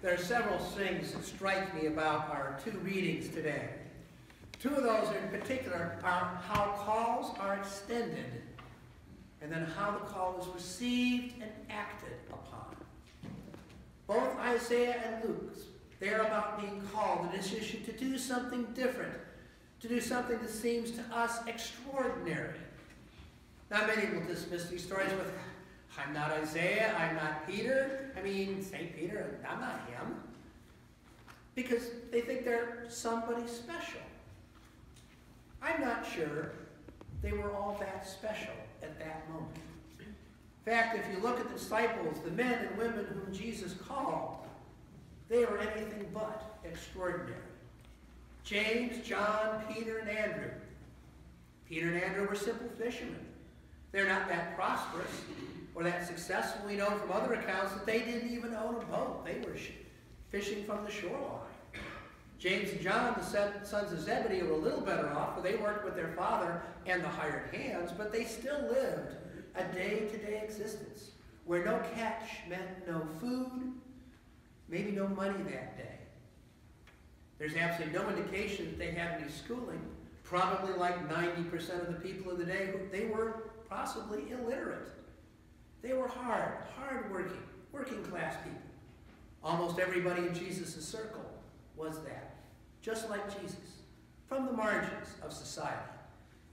There are several things that strike me about our two readings today. Two of those in particular are how calls are extended and then how the call is received and acted upon. Both Isaiah and Luke, they are about being called in this issue to do something different, to do something that seems to us extraordinary. Now, many will dismiss these stories with, I'm not Isaiah, I'm not Peter. St. Peter, I'm not him. Because they think they're somebody special. I'm not sure they were all that special at that moment. In fact, if you look at the disciples, the men and women whom Jesus called, they were anything but extraordinary. James, John, Peter, and Andrew. Peter and Andrew were simple fishermen. They're not that prosperous or that successful. We know from other accounts that they didn't even own a boat. They were fishing from the shoreline. James and John, the sons of Zebedee, were a little better off, for they worked with their father and the hired hands, but they still lived a day-to-day existence where no catch meant no food, maybe no money that day. There's absolutely no indication that they had any schooling. Probably like 90% of the people of the day, they were possibly illiterate. They were hard-working, working-class people. Almost everybody in Jesus' circle was that, just like Jesus, from the margins of society.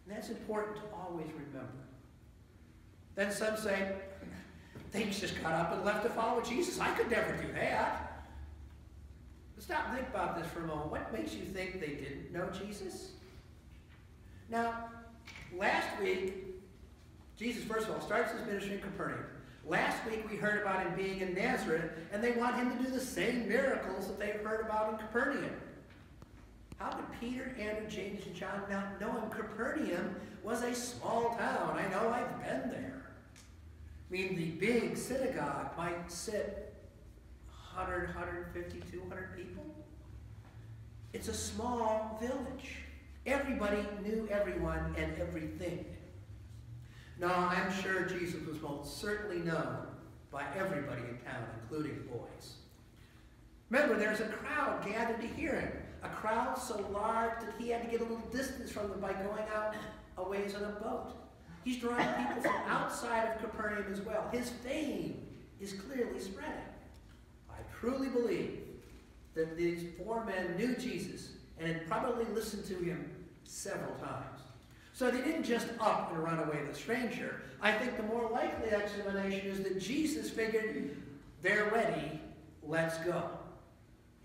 And that's important to always remember. Then some say, they just got up and left to follow Jesus. I could never do that. But stop and think about this for a moment. What makes you think they didn't know Jesus? Now, last week, Jesus, first of all, starts his ministry in Capernaum. Last week we heard about him being in Nazareth, and they want him to do the same miracles that they've heard about in Capernaum. How could Peter, Andrew, James, and John not know him? Capernaum was a small town. I know, I've been there. The big synagogue might sit 100, 150, 200 people. It's a small village. Everybody knew everyone and everything. Now, I'm sure Jesus was most certainly known by everybody in town, including boys. Remember, there's a crowd gathered to hear him. A crowd so large that he had to get a little distance from them by going out a ways on a boat. He's drawing people from outside of Capernaum as well. His fame is clearly spreading. I truly believe that these four men knew Jesus and had probably listened to him several times. So they didn't just up and run away with a stranger. I think the more likely explanation is that Jesus figured, they're ready, let's go.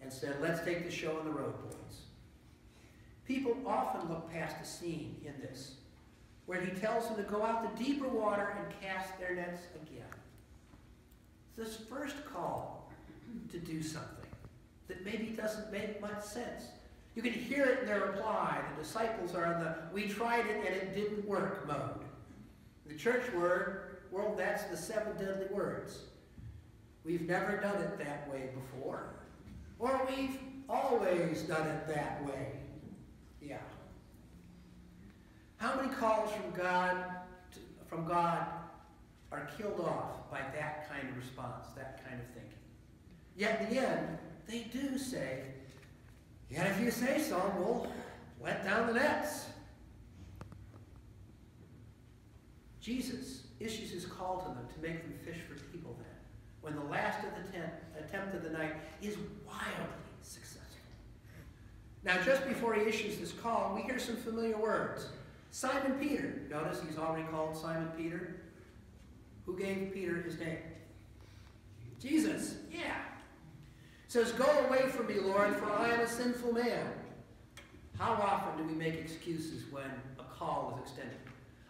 And said, let's take the show on the road, boys. People often look past the scene in this, where he tells them to go out to deeper water and cast their nets again. This first call to do something that maybe doesn't make much sense. You can hear it in their reply. The disciples are in the we tried it and it didn't work mode. In the church world, that's the 7 deadly words. We've never done it that way before. Or we've always done it that way. Yeah. How many calls from God are killed off by that kind of response, that kind of thinking? Yet in the end, they do say, yeah, if you say so, we'll let down the nets. Jesus issues his call to them to make them fish for people then, when the last of the attempt of the night is wildly successful. Now, just before he issues this call, we hear some familiar words. Simon Peter. Notice he's already called Simon Peter. Who gave Peter his name? Jesus. Yeah. Says, go away from me, Lord, for I am a sinful man. How often do we make excuses when a call is extended?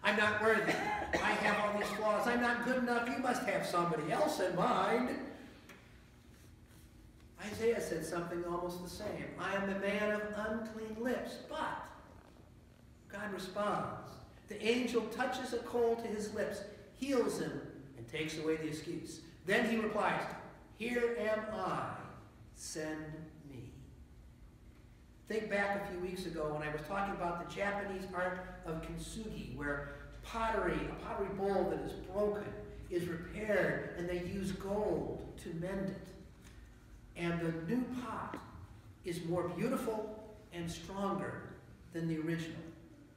I'm not worthy. I have all these flaws. I'm not good enough. You must have somebody else in mind. Isaiah said something almost the same. I am a man of unclean lips. But God responds. The angel touches a coal to his lips, heals him, and takes away the excuse. Then he replies, here am I. Send me. Think back a few weeks ago when I was talking about the Japanese art of kintsugi, where a pottery bowl that is broken is repaired and they use gold to mend it. And the new pot is more beautiful and stronger than the original,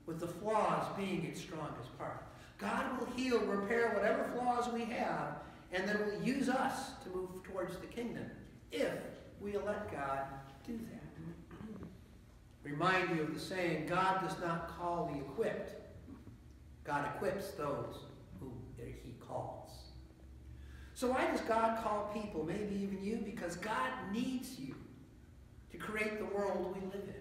with the flaws being its strongest part. God will heal, repair whatever flaws we have, and then will use us to move towards the kingdom if we let God do that. Remind you of the saying, God does not call the equipped. God equips those who he calls. So why does God call people, maybe even you? Because God needs you to create the world we live in.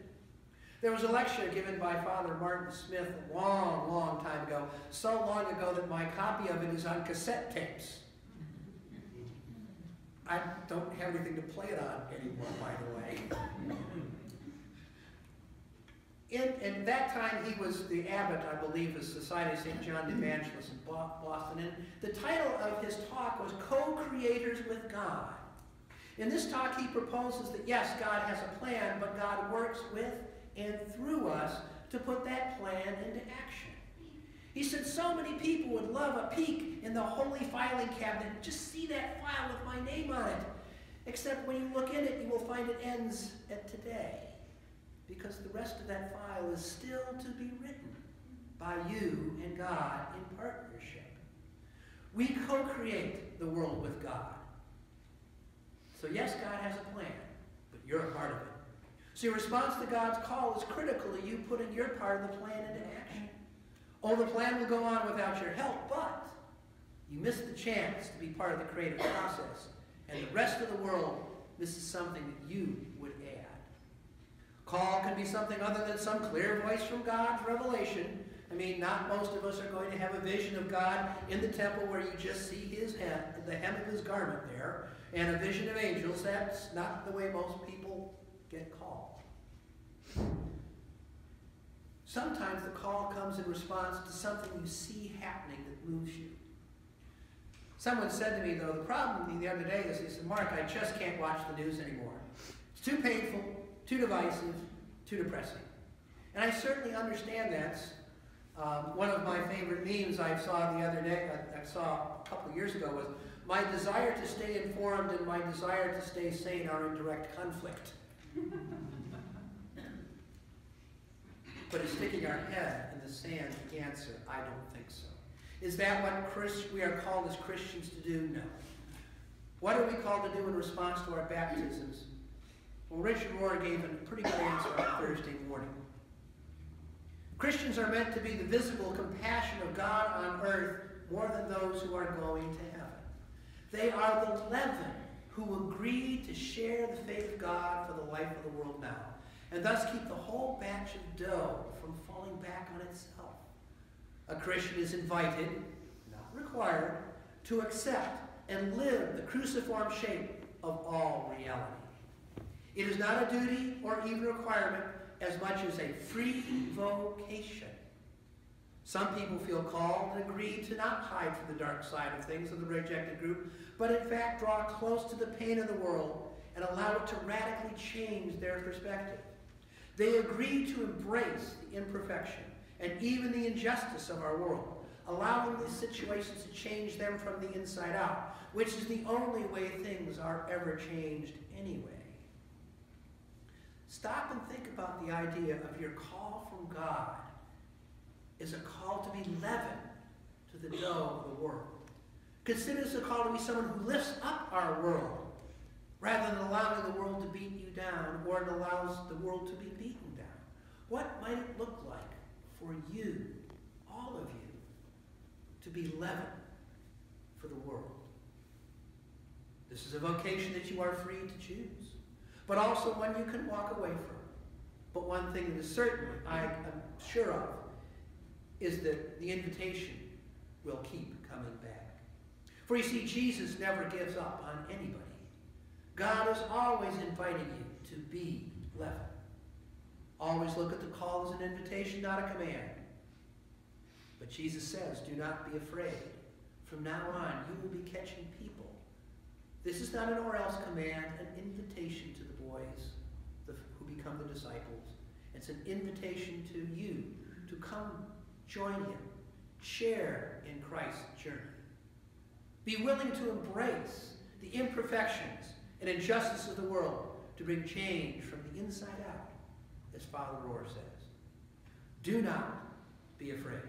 There was a lecture given by Father Martin Smith a long, long time ago, so long ago that my copy of it is on cassette tapes. I don't have anything to play it on anymore, by the way. In that time, he was the abbot, I believe, of Society of St. John the Evangelist in Boston. And the title of his talk was Co-Creators with God. In this talk, he proposes that, yes, God has a plan, but God works with and through us to put that plan into action. He said so many people would love a peek in the holy filing cabinet and just see that file with my name on it. Except when you look in it, you will find it ends at today. Because the rest of that file is still to be written by you and God in partnership. We co-create the world with God. So yes, God has a plan, but you're a part of it. So your response to God's call is critical to you putting your part of the plan into action. Oh, the plan will go on without your help, but you missed the chance to be part of the creative process, and the rest of the world misses something that you would add. Call can be something other than some clear voice from God's revelation. I mean, not most of us are going to have a vision of God in the temple where you just see his hem, the hem of his garment there, and a vision of angels. That's not the way most people get called. Sometimes the call comes in response to something you see happening that moves you. Someone said to me, though, the problem the other day is, he said, Mark, I just can't watch the news anymore. It's too painful, too divisive, too depressing. And I certainly understand that. One of my favorite memes I saw the other day, I saw a couple of years ago, was, my desire to stay informed and my desire to stay sane are in direct conflict. But is sticking our head in the sand the answer? I don't think so. Is that what we are called as Christians to do? No. What are we called to do in response to our baptisms? Well, Richard Rohr gave a pretty good answer on Thursday morning. Christians are meant to be the visible compassion of God on earth more than those who are going to heaven. They are the leaven who agree to share the faith of God for the life of the world now, and thus keep the whole batch of dough from falling back on itself. A Christian is invited, not required, to accept and live the cruciform shape of all reality. It is not a duty or even requirement as much as a free vocation. Some people feel called and agree to not hide from the dark side of things of the rejected group, but in fact draw close to the pain of the world and allow it to radically change their perspective. They agree to embrace the imperfection and even the injustice of our world, allowing these situations to change them from the inside out, which is the only way things are ever changed anyway. Stop and think about the idea of your call from God is a call to be leaven to the dough of the world. Consider this a call to be someone who lifts up our world rather than allowing the world to beat you down, or it allows the world to be beaten down. What might it look like for you, all of you, to be leaven for the world? This is a vocation that you are free to choose, but also one you can walk away from. But one thing that is certain, I am sure of, is that the invitation will keep coming back. For you see, Jesus never gives up on anybody. God is always inviting you to be leaven. Always look at the call as an invitation, not a command. But Jesus says, do not be afraid. From now on, you will be catching people. This is not an or else command, an invitation to the boys who become the disciples. It's an invitation to you to come join him, share in Christ's journey. Be willing to embrace the imperfections and injustice of the world to bring change from the inside out, as Father Rohr says. Do not be afraid.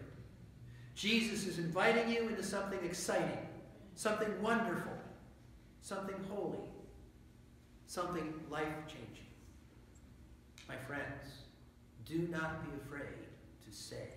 Jesus is inviting you into something exciting, something wonderful, something holy, something life-changing. My friends, do not be afraid to say